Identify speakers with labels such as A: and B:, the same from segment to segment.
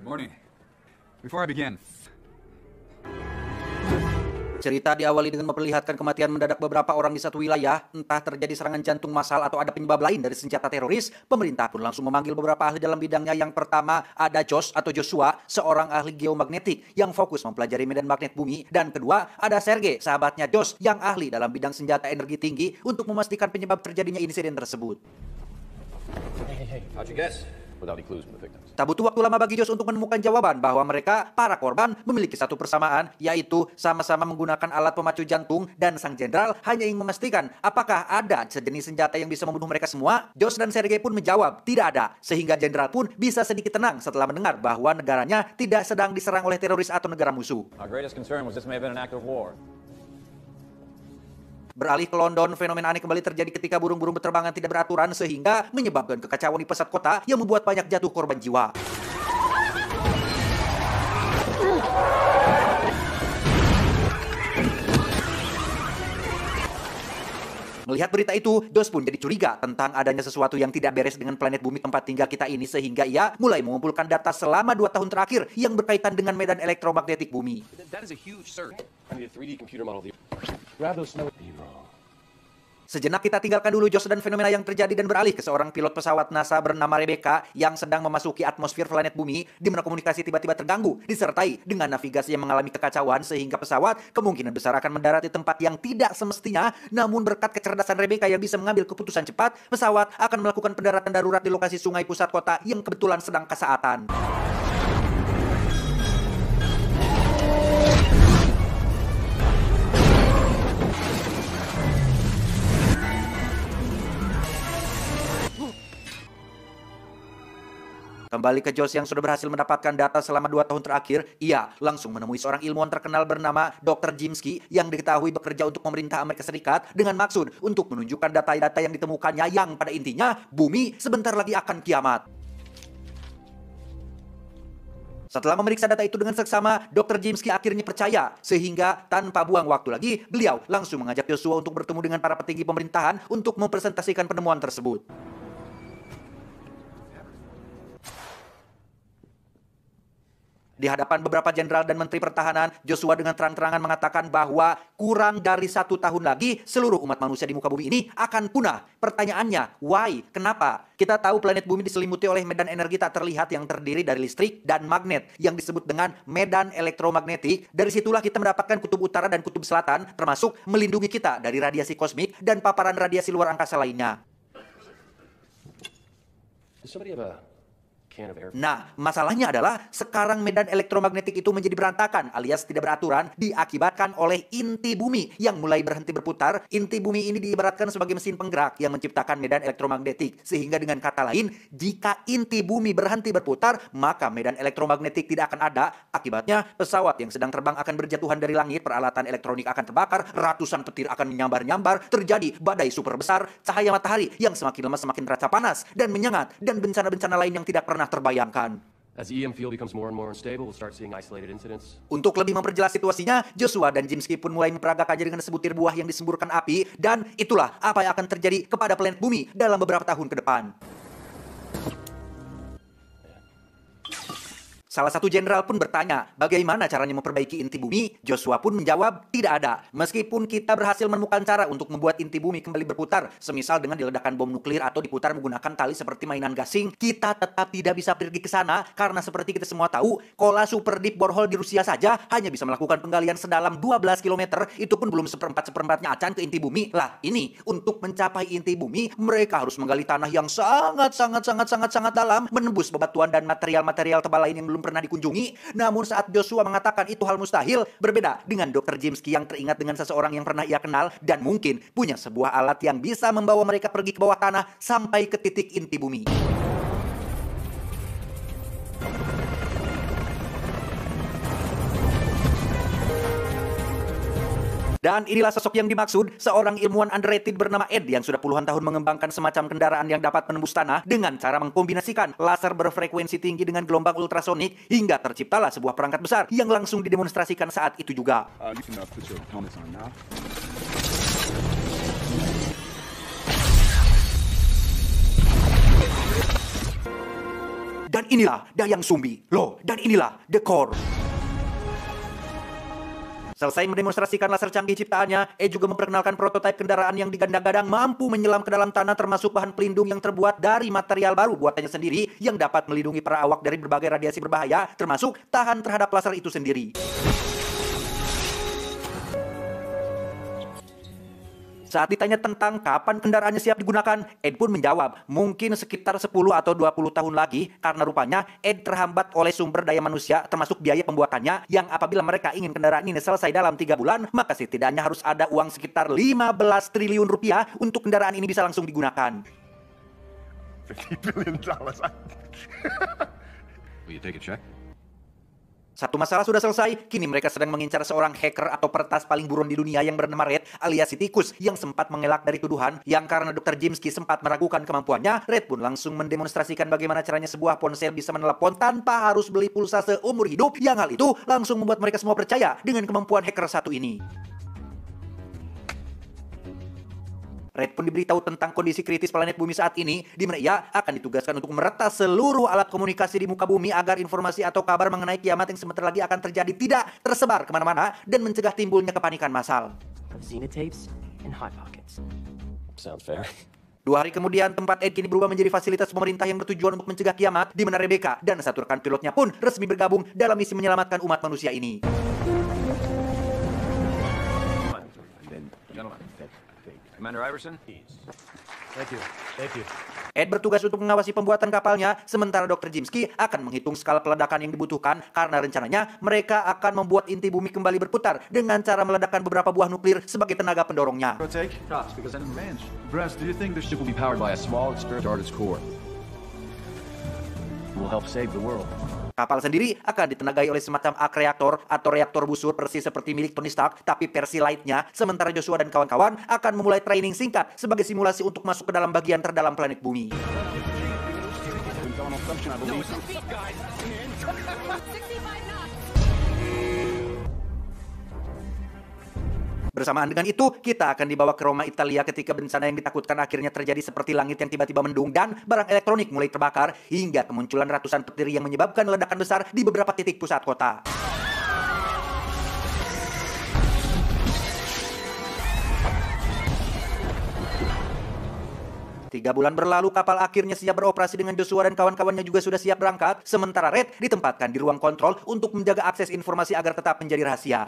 A: morning. Before I begin,
B: cerita diawali dengan memperlihatkan kematian mendadak beberapa orang di satu wilayah, entah terjadi serangan jantung massal atau ada penyebab lain dari senjata teroris. Pemerintah pun langsung memanggil beberapa ahli dalam bidangnya. Yang pertama ada Joshua, seorang ahli geomagnetik yang fokus mempelajari medan magnet bumi. Dan kedua ada Sergei, sahabatnya Josh, yang ahli dalam bidang senjata energi tinggi untuk memastikan penyebab terjadinya insiden tersebut.
C: Hey, how'd you guess? Without any clues from the victims.
B: Tak butuh waktu lama bagi Josh untuk menemukan jawaban bahwa mereka, para korban, memiliki satu persamaan, yaitu sama-sama menggunakan alat pemacu jantung, dan sang jenderal hanya ingin memastikan apakah ada sejenis senjata yang bisa membunuh mereka semua. Josh dan Sergei pun menjawab tidak ada, sehingga jenderal pun bisa sedikit tenang setelah mendengar bahwa negaranya tidak sedang diserang oleh teroris atau negara musuh.
C: Our greatest concern was this may have been an act of war.
B: Beralih ke London, fenomena aneh kembali terjadi ketika burung-burung berterbangan tidak beraturan sehingga menyebabkan kekacauan di pusat kota yang membuat banyak jatuh korban jiwa. Melihat berita itu, Josh pun jadi curiga tentang adanya sesuatu yang tidak beres dengan planet bumi tempat tinggal kita ini sehingga ia mulai mengumpulkan data selama 2 tahun terakhir yang berkaitan dengan medan elektromagnetik bumi.
D: That is a huge search.
C: I need a 3D computer model of the... Grab those snow... Be wrong.
B: Sejenak kita tinggalkan dulu Josh dan fenomena yang terjadi dan beralih ke seorang pilot pesawat NASA bernama Rebecca yang sedang memasuki atmosfer planet bumi di mana komunikasi tiba-tiba terganggu disertai dengan navigasi yang mengalami kekacauan sehingga pesawat kemungkinan besar akan mendarat di tempat yang tidak semestinya. Namun berkat kecerdasan Rebecca yang bisa mengambil keputusan cepat, pesawat akan melakukan pendaratan darurat di lokasi sungai pusat kota yang kebetulan sedang kesaatan. Kembali ke Josh yang sudah berhasil mendapatkan data selama 2 tahun terakhir, ia langsung menemui seorang ilmuwan terkenal bernama Dr. Jimsky yang diketahui bekerja untuk pemerintah Amerika Serikat dengan maksud untuk menunjukkan data-data yang ditemukannya yang pada intinya bumi sebentar lagi akan kiamat. Setelah memeriksa data itu dengan seksama, Dr. Jimsky akhirnya percaya sehingga tanpa buang waktu lagi, beliau langsung mengajak Joshua untuk bertemu dengan para petinggi pemerintahan untuk mempresentasikan penemuan tersebut. Di hadapan beberapa jenderal dan menteri pertahanan, Joshua dengan terang-terangan mengatakan bahwa kurang dari 1 tahun lagi seluruh umat manusia di muka bumi ini akan punah. Pertanyaannya, why? Kenapa? Kita tahu planet bumi diselimuti oleh medan energi tak terlihat yang terdiri dari listrik dan magnet yang disebut dengan medan elektromagnetik. Dari situlah kita mendapatkan kutub utara dan kutub selatan, termasuk melindungi kita dari radiasi kosmik dan paparan radiasi luar angkasa lainnya.
C: Does somebody have a can of air?
B: Nah, masalahnya adalah sekarang medan elektromagnetik itu menjadi berantakan alias tidak beraturan diakibatkan oleh inti bumi yang mulai berhenti berputar. Inti bumi ini diibaratkan sebagai mesin penggerak yang menciptakan medan elektromagnetik. Sehingga dengan kata lain, jika inti bumi berhenti berputar, maka medan elektromagnetik tidak akan ada. Akibatnya, pesawat yang sedang terbang akan berjatuhan dari langit, peralatan elektronik akan terbakar, ratusan petir akan menyambar-nyambar, terjadi badai super besar, cahaya matahari yang semakin lama semakin terasa panas dan menyengat, dan bencana-bencana lain yang tidak pernah terbayangkan.
C: As the EM field becomes more and more unstable, we'll start seeing isolated incidents.
B: Untuk lebih memperjelas situasinya, Joshua dan Jimsky pun mulai memperagakannya dengan sebutir buah yang disemburkan api, dan itulah apa yang akan terjadi kepada planet bumi dalam beberapa tahun ke depan. Salah satu jenderal pun bertanya, bagaimana caranya memperbaiki inti bumi? Joshua pun menjawab, tidak ada. Meskipun kita berhasil menemukan cara untuk membuat inti bumi kembali berputar, semisal dengan diledakkan bom nuklir atau diputar menggunakan tali seperti mainan gasing, kita tetap tidak bisa pergi ke sana karena seperti kita semua tahu, Kola Super Deep Borehole di Rusia saja hanya bisa melakukan penggalian sedalam 12 km, itu pun belum seperempatnya acan ke inti bumi. Lah, ini untuk mencapai inti bumi, mereka harus menggali tanah yang sangat dalam, menembus bebatuan dan material-material tebal lain yang belum pernah dikunjungi. Namun saat Joshua mengatakan itu hal mustahil, berbeda dengan Dr. Jimsky yang teringat dengan seseorang yang pernah ia kenal dan mungkin punya sebuah alat yang bisa membawa mereka pergi ke bawah tanah sampai ke titik inti bumi. Dan inilah sosok yang dimaksud, seorang ilmuwan underrated bernama Ed yang sudah puluhan tahun mengembangkan semacam kendaraan yang dapat menembus tanah dengan cara mengkombinasikan laser berfrekuensi tinggi dengan gelombang ultrasonik hingga terciptalah sebuah perangkat besar yang langsung didemonstrasikan saat itu juga. Dan inilah Dayang Sumbi. Loh, dan inilah The Core. Selesai mendemonstrasikan laser canggih ciptaannya, Ed juga memperkenalkan prototipe kendaraan yang digadang-gadang mampu menyelam ke dalam tanah termasuk bahan pelindung yang terbuat dari material baru buatannya sendiri yang dapat melindungi para awak dari berbagai radiasi berbahaya termasuk tahan terhadap laser itu sendiri. Saat ditanya tentang kapan kendaraannya siap digunakan, Ed pun menjawab, mungkin sekitar 10 atau 20 tahun lagi, karena rupanya Ed terhambat oleh sumber daya manusia, termasuk biaya pembuatannya, yang apabila mereka ingin kendaraan ini selesai dalam 3 bulan, maka setidaknya harus ada uang sekitar 15 triliun rupiah untuk kendaraan ini bisa langsung digunakan.
C: $50 billion. Will you take a check?
B: Satu masalah sudah selesai, kini mereka sedang mengincar seorang hacker atau peretas paling buron di dunia yang bernama Red alias si tikus yang sempat mengelak dari tuduhan yang karena Dr. Jimski sempat meragukan kemampuannya, Red pun langsung mendemonstrasikan bagaimana caranya sebuah ponsel bisa menelepon tanpa harus beli pulsa seumur hidup yang hal itu langsung membuat mereka semua percaya dengan kemampuan hacker satu ini. Red pun diberitahu tentang kondisi kritis planet bumi saat ini, di mana ia akan ditugaskan untuk meretas seluruh alat komunikasi di muka bumi agar informasi atau kabar mengenai kiamat yang sebentar lagi akan terjadi tidak tersebar kemana-mana dan mencegah timbulnya kepanikan massal.
D: Xenotapes and hot pockets.
C: Sounds fair.
B: 2 hari kemudian, tempat Ed kini berubah menjadi fasilitas pemerintah yang bertujuan untuk mencegah kiamat, di mana Rebecca dan satu rekan pilotnya pun resmi bergabung dalam misi menyelamatkan umat manusia ini.
A: Commander Iverson?
C: Thank you.
B: Ed bertugas untuk mengawasi pembuatan kapalnya, sementara Dr. Jimski akan menghitung skala peledakan yang dibutuhkan karena rencananya mereka akan membuat inti bumi kembali berputar dengan cara meledakkan beberapa buah nuklir sebagai tenaga pendorongnya.
A: Take shots because I'm advanced.
C: Brass, do you think this ship will be powered by a small experimental at its core? Will help save the world.
B: Kapal sendiri akan ditenagai oleh semacam arc reaktor atau reaktor busur persis seperti milik Tony Stark, tapi versi lightnya, sementara Joshua dan kawan-kawan akan memulai training singkat sebagai simulasi untuk masuk ke dalam bagian terdalam planet bumi. Bersamaan dengan itu, kita akan dibawa ke Roma, Italia ketika bencana yang ditakutkan akhirnya terjadi seperti langit yang tiba-tiba mendung dan barang elektronik mulai terbakar hingga kemunculan ratusan petir yang menyebabkan ledakan besar di beberapa titik pusat kota. Tiga bulan berlalu, kapal akhirnya siap beroperasi dengan Joshua dan kawan-kawannya juga sudah siap berangkat, sementara Red ditempatkan di ruang kontrol untuk menjaga akses informasi agar tetap menjadi rahasia.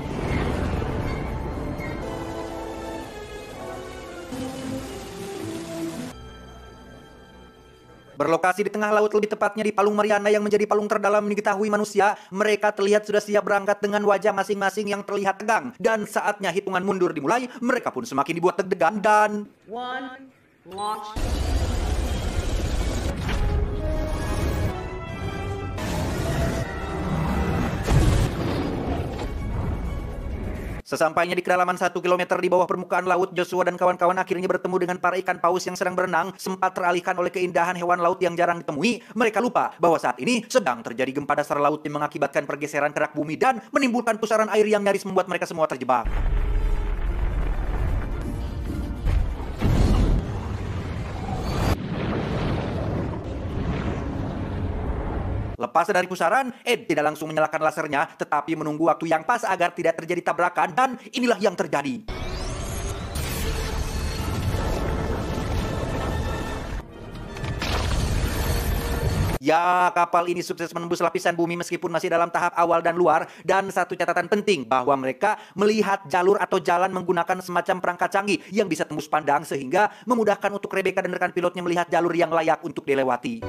B: Berlokasi di tengah laut, lebih tepatnya di Palung Mariana yang menjadi palung terdalam yang diketahui manusia, mereka terlihat sudah siap berangkat dengan wajah masing-masing yang terlihat tegang. Dan saatnya hitungan mundur dimulai, mereka pun semakin dibuat deg-degan dan...
E: One, launch.
B: Sesampainya di kedalaman 1 km di bawah permukaan laut, Joshua dan kawan-kawan akhirnya bertemu dengan para ikan paus yang sedang berenang. Sempat teralihkan oleh keindahan hewan laut yang jarang ditemui, mereka lupa bahwa saat ini sedang terjadi gempa dasar laut yang mengakibatkan pergeseran kerak bumi dan menimbulkan pusaran air yang nyaris membuat mereka semua terjebak. Lepas dari pusaran, Ed tidak langsung menyalakan lasernya, tetapi menunggu waktu yang pas agar tidak terjadi tabrakan, dan inilah yang terjadi. Ya, kapal ini sukses menembus lapisan bumi meskipun masih dalam tahap awal dan luar. Dan satu catatan penting, bahwa mereka melihat jalur atau jalan menggunakan semacam perangkat canggih yang bisa tembus pandang, sehingga memudahkan untuk Rebecca dan rekan pilotnya melihat jalur yang layak untuk dilewati.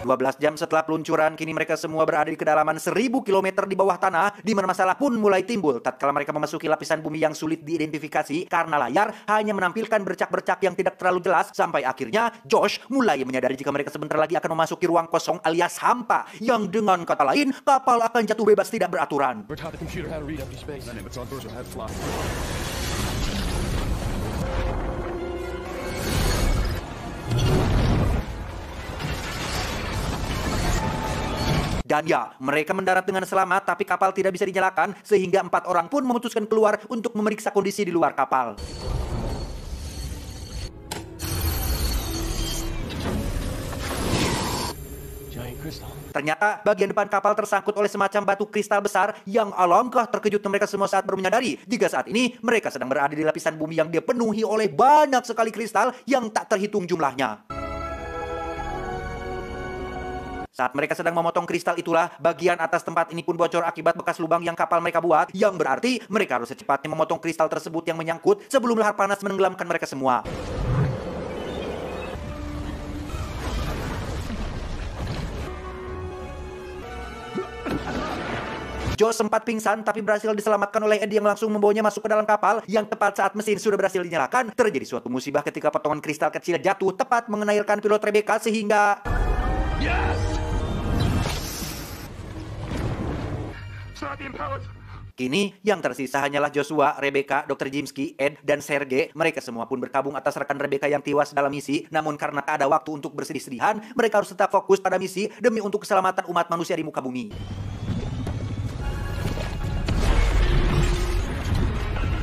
B: 12 jam setelah peluncuran, kini mereka semua berada di kedalaman 1000 km di bawah tanah, di mana masalah pun mulai timbul tatkala mereka memasuki lapisan bumi yang sulit diidentifikasi karena layar hanya menampilkan bercak-bercak yang tidak terlalu jelas, sampai akhirnya Josh mulai menyadari jika mereka sebentar lagi akan memasuki ruang kosong alias hampa, yang dengan kata lain, kapal akan jatuh bebas tidak beraturan.
C: We're taught the computer how to read empty space. Then if it's on first, we'll have to fly.
B: Dan ya, mereka mendarat dengan selamat, tapi kapal tidak bisa dinyalakan, sehingga 4 orang pun memutuskan keluar untuk memeriksa kondisi di luar kapal. Ternyata bagian depan kapal tersangkut oleh semacam batu kristal besar yang alangkah terkejutnya mereka semua saat baru menyadari jika saat ini mereka sedang berada di lapisan bumi yang dipenuhi oleh banyak sekali kristal yang tak terhitung jumlahnya. Saat mereka sedang memotong kristal itulah, bagian atas tempat ini pun bocor akibat bekas lubang yang kapal mereka buat, yang berarti mereka harus secepatnya memotong kristal tersebut yang menyangkut sebelum lahar panas menenggelamkan mereka semua. Joe sempat pingsan tapi berhasil diselamatkan oleh Eddie yang langsung membawanya masuk ke dalam kapal yang tepat saat mesin sudah berhasil dinyalakan. Terjadi suatu musibah ketika potongan kristal kecil jatuh tepat mengenai rekan pilot Rebecca sehingga... Kini yang tersisa hanyalah Joshua, Rebecca, Dr. Jimski, Ed, dan Sergei. Mereka semua pun berkabung atas rekan Rebecca yang tewas dalam misi. Namun karena tak ada waktu untuk bersedih-sedihan, mereka harus tetap fokus pada misi demi untuk keselamatan umat manusia di muka bumi.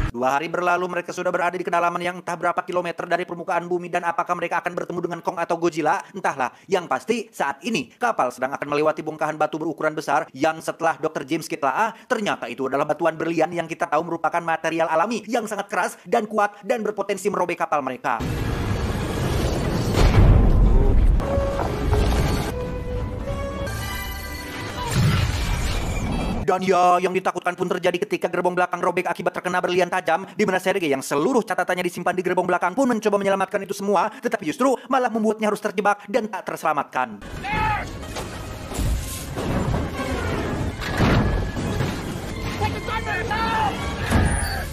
B: Dua hari berlalu mereka sudah berada di kedalaman yang entah berapa kilometer dari permukaan bumi dan apakah mereka akan bertemu dengan Kong atau Godzilla? Entahlah. Yang pasti saat ini kapal sedang akan melewati bongkahan batu berukuran besar yang setelah Dr. James telah ternyata itu adalah batuan berlian yang kita tahu merupakan material alami yang sangat keras dan kuat dan berpotensi merobek kapal mereka. Dan ya, yang ditakutkan pun terjadi ketika gerbong belakang robek akibat terkena berlian tajam, di mana Sergei yang seluruh catatannya disimpan di gerbong belakang pun mencoba menyelamatkan itu semua, tetapi justru malah membuatnya harus terjebak dan tak terselamatkan.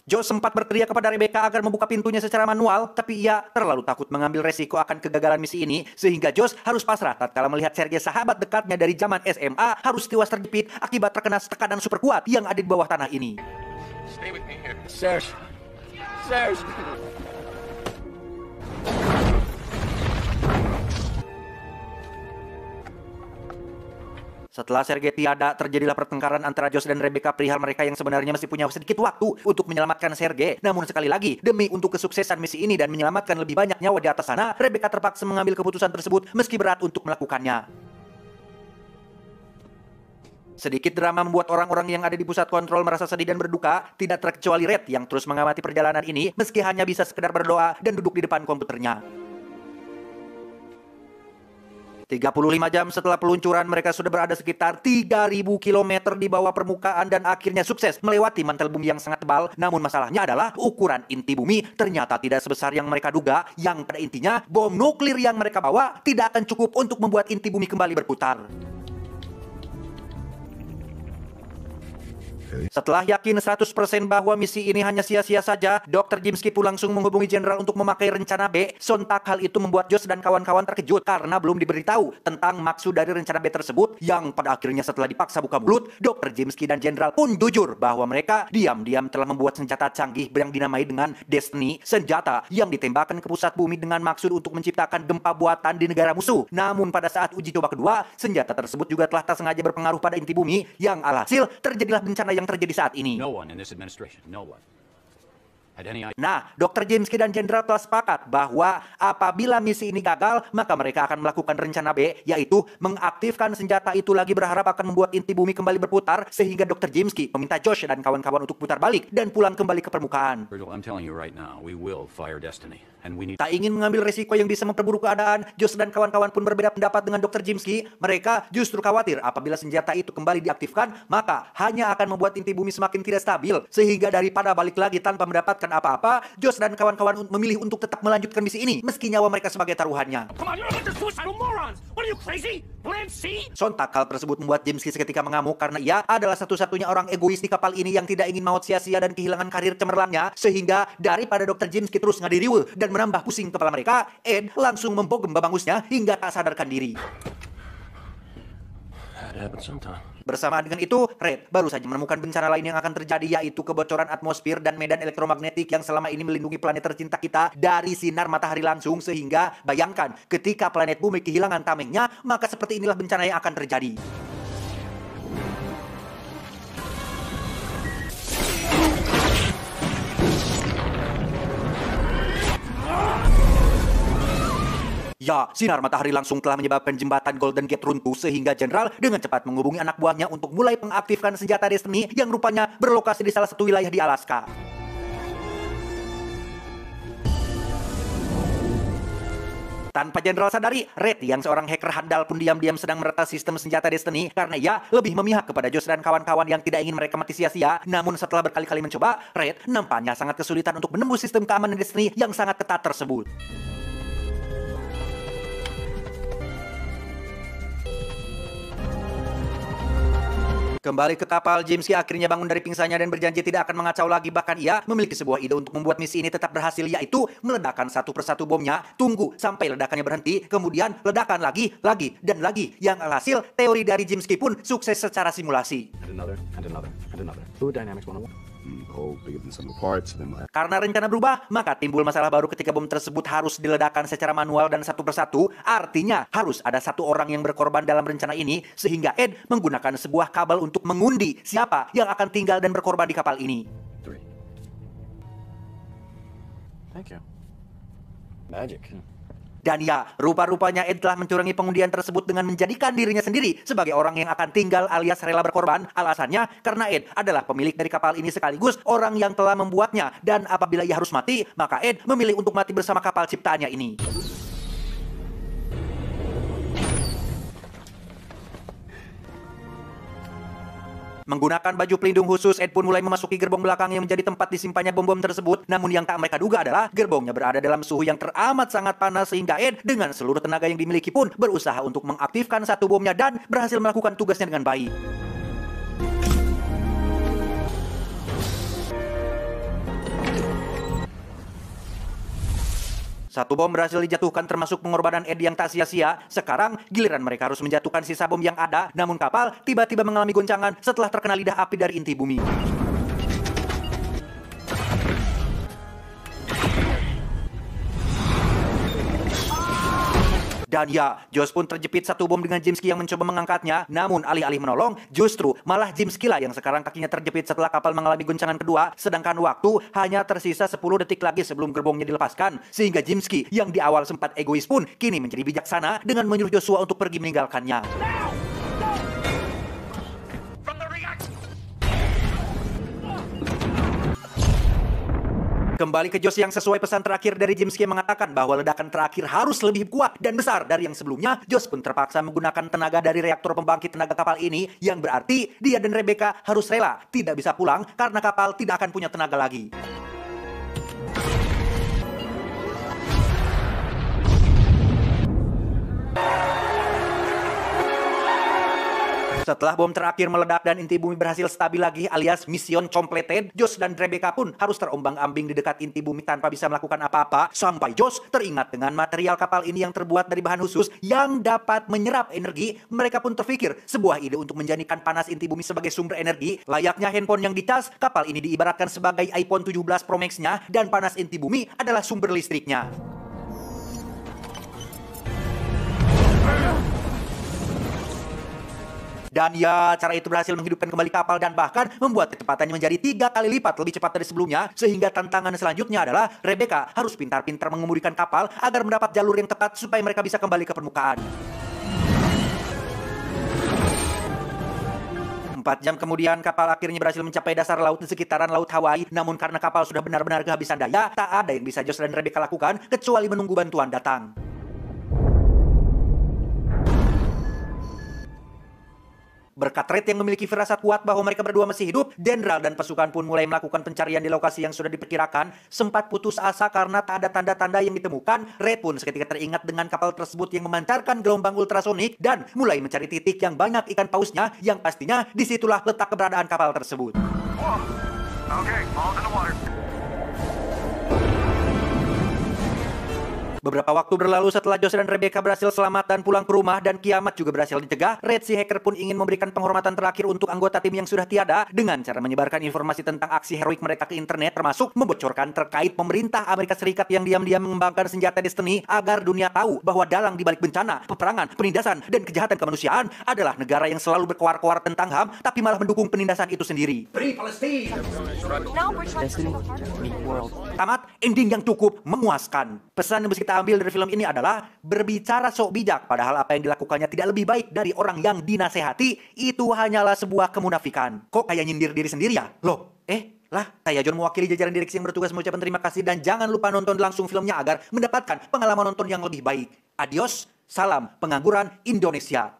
B: Joe sempat berteriak kepada Rebecca agar membuka pintunya secara manual, tapi ia terlalu takut mengambil resiko akan kegagalan misi ini, sehingga Joe harus pasrah tatkala melihat Sergei, sahabat dekatnya dari zaman SMA, harus tewas terjepit akibat terkena tekanan super kuat yang ada di bawah tanah ini.
C: Stay with me here. Serge. Serge.
B: Setelah Sergei tiada, terjadilah pertengkaran antara Josh dan Rebecca perihal mereka yang sebenarnya masih punya sedikit waktu untuk menyelamatkan Sergei. Namun sekali lagi, demi untuk kesuksesan misi ini dan menyelamatkan lebih banyak nyawa di atas sana, Rebecca terpaksa mengambil keputusan tersebut meski berat untuk melakukannya. Sedikit drama membuat orang-orang yang ada di pusat kontrol merasa sedih dan berduka, tidak terkecuali Red yang terus mengamati perjalanan ini meski hanya bisa sekedar berdoa dan duduk di depan komputernya. 35 jam setelah peluncuran, mereka sudah berada sekitar 3.000 km di bawah permukaan dan akhirnya sukses melewati mantel bumi yang sangat tebal. Namun masalahnya adalah ukuran inti bumi ternyata tidak sebesar yang mereka duga, yang pada intinya bom nuklir yang mereka bawa tidak akan cukup untuk membuat inti bumi kembali berputar. Setelah yakin 100% bahwa misi ini hanya sia-sia saja, Dr. Jimski pun langsung menghubungi Jenderal untuk memakai rencana B. Sontak hal itu membuat Josh dan kawan-kawan terkejut karena belum diberitahu tentang maksud dari rencana B tersebut, yang pada akhirnya setelah dipaksa buka mulut, Dr. Jimski dan Jenderal pun jujur bahwa mereka diam-diam telah membuat senjata canggih yang dinamai dengan Destiny, senjata yang ditembakkan ke pusat bumi dengan maksud untuk menciptakan gempa buatan di negara musuh. Namun pada saat uji coba kedua, senjata tersebut juga telah tak sengaja berpengaruh pada inti bumi, yang alhasil terjadilah bencana yang terjadi saat ini.
C: No one in this administration, no one had any idea.
B: Nah, Dr. Jimski dan Jenderal telah sepakat bahwa apabila misi ini gagal, maka mereka akan melakukan rencana B, yaitu mengaktifkan senjata itu lagi, berharap akan membuat inti bumi kembali berputar, sehingga Dr. Jimski meminta Josh dan kawan-kawan untuk putar balik dan pulang kembali ke permukaan.
C: Virgil, I'm telling you right now, we will fire Destiny, and we need.
B: Tak ingin mengambil resiko yang bisa memperburuk keadaan, Josh dan kawan-kawan pun berbeda pendapat dengan Dr. Jimski. Mereka justru khawatir apabila senjata itu kembali diaktifkan, maka hanya akan membuat inti bumi semakin tidak stabil, sehingga daripada balik lagi tanpa mendapatkan apa-apa, Josh dan kawan-kawan memilih untuk tetap melanjutkan misi ini meski nyawa mereka sebagai taruhannya.
F: Come on, you're a bunch of suicidal morons! What are you, crazy? Plan C?
B: Sontak hal tersebut membuat Jimski seketika mengamuk karena ia adalah satu-satunya orang egois di kapal ini yang tidak ingin maut sia-sia dan kehilangan karir cemerlangnya, sehingga daripada Dr. Jimski terus ngadiriwe dan menambah pusing kepala mereka, Ed langsung membogem babangusnya hingga tak sadarkan diri.
C: That happens sometime.
B: Bersamaan dengan itu, Red baru saja menemukan bencana lain yang akan terjadi, yaitu kebocoran atmosfer dan medan elektromagnetik yang selama ini melindungi planet tercinta kita dari sinar matahari langsung, sehingga bayangkan ketika planet bumi kehilangan tamengnya, maka seperti inilah bencana yang akan terjadi. Ya, sinar matahari langsung telah menyebabkan jembatan Golden Gate runtuh sehingga Jenderal dengan cepat menghubungi anak buahnya untuk mulai mengaktifkan senjata Destiny yang rupanya berlokasi di salah satu wilayah di Alaska. Tanpa Jenderal sadari, Red yang seorang hacker handal pun diam-diam sedang meretas sistem senjata Destiny karena ia lebih memihak kepada Josh dan kawan-kawan yang tidak ingin mereka mati sia-sia. Namun setelah berkali-kali mencoba, Red nampaknya sangat kesulitan untuk menembus sistem keamanan Destiny yang sangat ketat tersebut. Kembali ke kapal, Jimski akhirnya bangun dari pingsannya dan berjanji tidak akan mengacau lagi. Bahkan ia memiliki sebuah ide untuk membuat misi ini tetap berhasil, yaitu meledakkan satu persatu bomnya, tunggu sampai ledakannya berhenti, kemudian ledakan lagi, dan lagi. Yang alhasil, teori dari Jimski pun sukses secara simulasi.
C: And another, and another, and another. Fluid Dynamics 101. Bigger than some parts.
B: Karena rencana berubah, maka timbul masalah baru ketika bom tersebut harus diledakkan secara manual dan satu persatu. Artinya harus ada satu orang yang berkorban dalam rencana ini, sehingga Ed menggunakan sebuah kabel untuk mengundi siapa yang akan tinggal dan berkorban di kapal ini.
C: 3. Thank you. Magic.
B: Dan ya, rupa-rupanya Ed telah mencurangi pengundian tersebut dengan menjadikan dirinya sendiri sebagai orang yang akan tinggal alias rela berkorban. Alasannya karena Ed adalah pemilik dari kapal ini sekaligus orang yang telah membuatnya. Dan apabila ia harus mati, maka Ed memilih untuk mati bersama kapal ciptaannya ini. Menggunakan baju pelindung khusus, Ed pun mulai memasuki gerbong belakang yang menjadi tempat disimpannya bom-bom tersebut. Namun yang tak mereka duga adalah gerbongnya berada dalam suhu yang teramat sangat panas sehingga Ed dengan seluruh tenaga yang dimiliki pun berusaha untuk mengaktifkan satu bomnya dan berhasil melakukan tugasnya dengan baik. Satu bom berhasil dijatuhkan termasuk pengorbanan Ed yang tak sia-sia. Sekarang giliran mereka harus menjatuhkan sisa bom yang ada. Namun kapal tiba-tiba mengalami goncangan setelah terkena lidah api dari inti bumi. Dan ya, Josh pun terjepit satu bom dengan Jimski yang mencoba mengangkatnya. Namun alih-alih menolong, justru malah Jimski lah yang sekarang kakinya terjepit setelah kapal mengalami goncangan kedua. Sedangkan waktu hanya tersisa 10 detik lagi sebelum gerbongnya dilepaskan. Sehingga Jimski yang di awal sempat egois pun kini menjadi bijaksana dengan menyuruh Joshua untuk pergi meninggalkannya. Kembali ke Josh yang sesuai pesan terakhir dari Jimski yang mengatakan bahwa ledakan terakhir harus lebih kuat dan besar dari yang sebelumnya. Josh pun terpaksa menggunakan tenaga dari reaktor pembangkit tenaga kapal ini, yang berarti dia dan Rebecca harus rela tidak bisa pulang karena kapal tidak akan punya tenaga lagi. Setelah bom terakhir meledak dan inti bumi berhasil stabil lagi alias mission completed, Josh dan Rebecca pun harus terombang-ambing di dekat inti bumi tanpa bisa melakukan apa-apa. Sampai Josh teringat dengan material kapal ini yang terbuat dari bahan khusus yang dapat menyerap energi. Mereka pun terpikir sebuah ide untuk menjadikan panas inti bumi sebagai sumber energi. Layaknya handphone yang dicas, kapal ini diibaratkan sebagai iPhone 17 Pro Max-nya dan panas inti bumi adalah sumber listriknya. Dan ya, cara itu berhasil menghidupkan kembali kapal dan bahkan membuat kecepatannya menjadi 3 kali lipat lebih cepat dari sebelumnya. Sehingga tantangan selanjutnya adalah Rebecca harus pintar-pintar mengemudikan kapal agar mendapat jalur yang tepat supaya mereka bisa kembali ke permukaan. 4 jam kemudian kapal akhirnya berhasil mencapai dasar laut di sekitaran Laut Hawaii. Namun karena kapal sudah benar-benar kehabisan daya, tak ada yang bisa Josh dan Rebecca lakukan kecuali menunggu bantuan datang. Berkat Red yang memiliki firasat kuat bahwa mereka berdua masih hidup, Jenderal dan pasukan pun mulai melakukan pencarian di lokasi yang sudah diperkirakan. Sempat putus asa karena tak ada tanda-tanda yang ditemukan, Red pun seketika teringat dengan kapal tersebut yang memancarkan gelombang ultrasonik dan mulai mencari titik yang banyak ikan pausnya, yang pastinya disitulah letak keberadaan kapal tersebut.
A: Okay, ball's in the water.
B: Beberapa waktu berlalu setelah Josh dan Rebecca berhasil selamat dan pulang ke rumah dan kiamat juga berhasil dicegah, Red si hacker pun ingin memberikan penghormatan terakhir untuk anggota tim yang sudah tiada dengan cara menyebarkan informasi tentang aksi heroik mereka ke internet, termasuk membocorkan terkait pemerintah Amerika Serikat yang diam-diam mengembangkan senjata Destiny agar dunia tahu bahwa dalang dibalik bencana, peperangan, penindasan, dan kejahatan kemanusiaan adalah negara yang selalu berkoar-koar tentang HAM tapi malah mendukung penindasan itu sendiri.
F: Free Palestine!
D: Destiny, meet world.
B: Tamat, ending yang cukup memuaskan. Pesan yang bisa kita ambil dari film ini adalah berbicara sok bijak, padahal apa yang dilakukannya tidak lebih baik dari orang yang dinasehati, itu hanyalah sebuah kemunafikan. Kok kayak nyindir diri sendiri ya? Loh, saya John mewakili jajaran direksi yang bertugas mengucapkan terima kasih dan jangan lupa nonton langsung filmnya agar mendapatkan pengalaman nonton yang lebih baik. Adios, salam pengangguran Indonesia.